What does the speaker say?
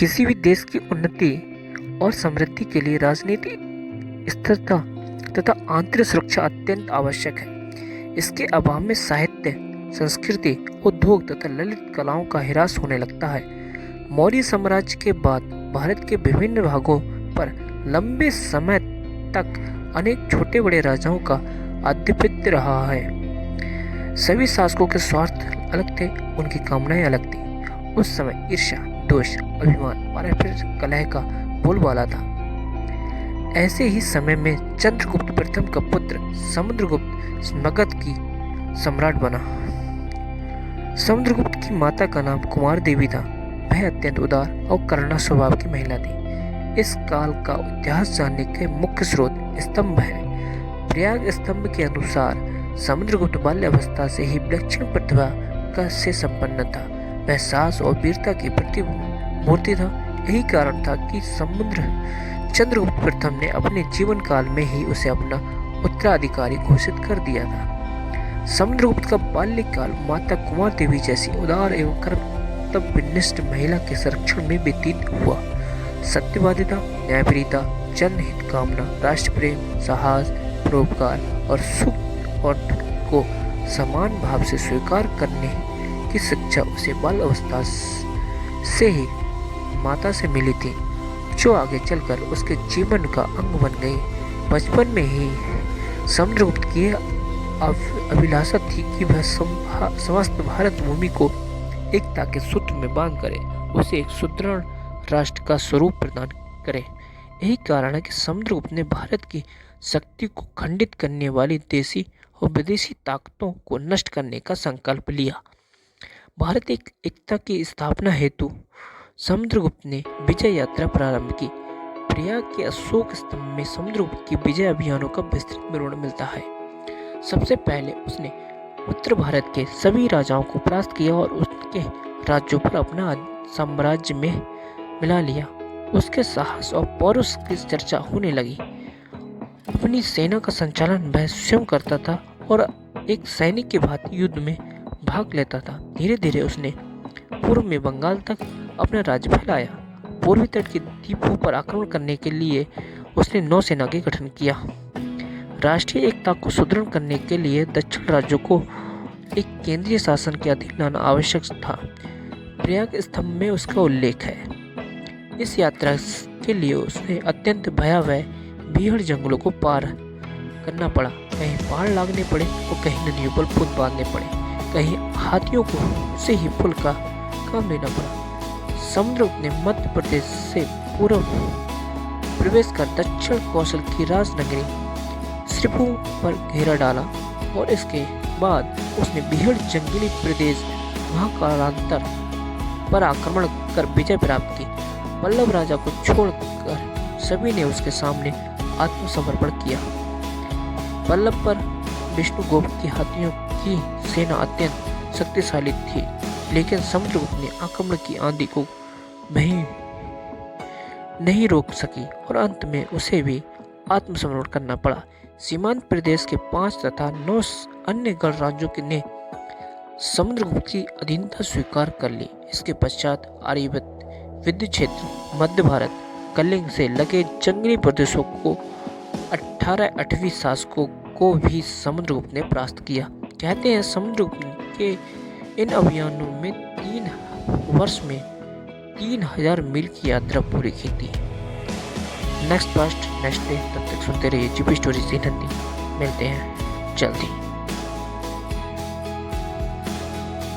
किसी भी देश की उन्नति और समृद्धि के लिए राजनीतिक स्थिरता तथा आंतरिक सुरक्षा अत्यंत आवश्यक है। इसके अभाव में साहित्य, संस्कृति, उद्योग तथा ललित कलाओं का ह्रास होने लगता है। मौर्य साम्राज्य के बाद भारत के विभिन्न भागों पर लंबे समय तक अनेक छोटे बड़े राजाओं का आधिपत्य रहा है। सभी शासकों के स्वार्थ अलग थे, उनकी कामनाएं अलग थी। उस समय ईर्ष्या, दोष, अभिमान, पारंपरिक कलह का बोलबाला था। ऐसे ही समय में चंद्रगुप्त प्रथम का पुत्र समुद्रगुप्त मगध की सम्राट बना। समुद्रगुप्त की माता का नाम कुमार देवी था। वह अत्यंत उदार और करुणा स्वभाव की महिला थी। इस काल का इतिहास जानने के मुख्य स्रोत स्तंभ है। प्रयाग स्तंभ के अनुसार समुद्रगुप्त बाल्यावस्था से ही विलक्षण प्रतिभा का से संपन्न था। वह साहस और वीरता की प्रतिमूर्ति था। यही कारण था कि चंद्रगुप्त प्रथम ने अपने जीवन काल में ही उसे अपना उत्तराधिकारी घोषित कर दिया था। समुद्रगुप्त का बाल्यकाल माता कुमार देवी जैसी उदार एवं कर्तव्यनिष्ठ महिला के संरक्षण में व्यतीत हुआ। सत्यवादिता, न्यायप्रियता, जनहित कामना, राष्ट्र प्रेम, साहस, परोपकार और सुख और दुख को समान भाव से स्वीकार करने की शिक्षा उसे बाल अवस्था से ही माता से मिली थी, जो आगे चलकर उसके जीवन का अंग बन गई। बचपन में ही समुद्रगुप्त की अभिलाषा थी कि वह समस्त भारत भूमि को एकता के सूत्र में बांध करे, उसे एक सुदृढ़ राष्ट्र का स्वरूप प्रदान करे। यही कारण है कि समुद्रगुप्त ने भारत की शक्ति को खंडित करने वाली देशी और विदेशी ताकतों को नष्ट करने का संकल्प लिया। भारत एक एकता की स्थापना हेतु समुद्रगुप्त ने विजय यात्रा प्रारंभ की। प्रयाग के अशोक स्तंभ में समुद्रगुप्त की विजय अभियानों का विस्तृत विवरण मिलता है। सबसे पहले उसने उत्तर भारत के सभी राजाओं को परास्त किया और उसके राज्यों पर अपना साम्राज्य में मिला लिया। उसके साहस और पौरुष की चर्चा होने लगी। अपनी सेना का संचालन वह स्वयं करता था और एक सैनिक के भांति युद्ध में भाग लेता था। धीरे धीरे उसने पूर्व में बंगाल तक अपना राज्य फैलाया। पूर्वी तट के द्वीपों पर आक्रमण करने के लिए उसने नौसेना का गठन किया। राष्ट्रीय एकता को सुदृढ़ करने के लिए दक्षिण राज्यों को एक केंद्रीय शासन के अधीन लाना आवश्यक था। प्रयाग स्तंभ में उसका उल्लेख है। इस यात्रा के लिए उसे अत्यंत भयावह भीड़ जंगलों को पार करना पड़ा। कहीं पहाड़ लागने पड़े और कहीं नदियों पर पुल बांधने पड़े, कहीं हाथियों को से ही पुल का काम लेना पड़ा। समुद्रगुप्त ने मध्य प्रदेश से पूर्व प्रवेश कर दक्षिण कौशल की राजनगरी श्रीपु पर घेरा डाला और इसके बाद उसने बिहड़ जंगली प्रदेश महाकालांतर पर आक्रमण कर विजय प्राप्त की। पल्लव राजा को छोड़कर सभी ने उसके सामने आत्मसमर्पण किया। पल्लव पर विष्णुगुप्त की हाथियों की सेना अत्यंत शक्तिशाली थी, लेकिन समुद्रगुप्त ने आक्रमण की आंधी को नहीं रोक सकी और अंत में उसे भी आत्मसमर्पण करना पड़ा। सीमांत प्रदेश के 5 तथा 9 अन्य गढ़ राज्यों ने समुद्रगुप्त की अधीनता स्वीकार कर ली। इसके पश्चात आर्यवत, विंध्य क्षेत्र, मध्य भारत, कलिंग से लगे जंगली प्रदेशों को 18वीं शासकों को भी समुद्रगुप्त ने परास्त किया। कहते हैं समुद्रगुप्त के इन अभियानों में 3 वर्ष में 3000 मील की यात्रा पूरी की थी। नेक्स्ट पास्ट नेक्स्ट डे, तब तक सुनते रहिए जीपी स्टोरीज इन हिंदी। मिलते हैं जल्दी।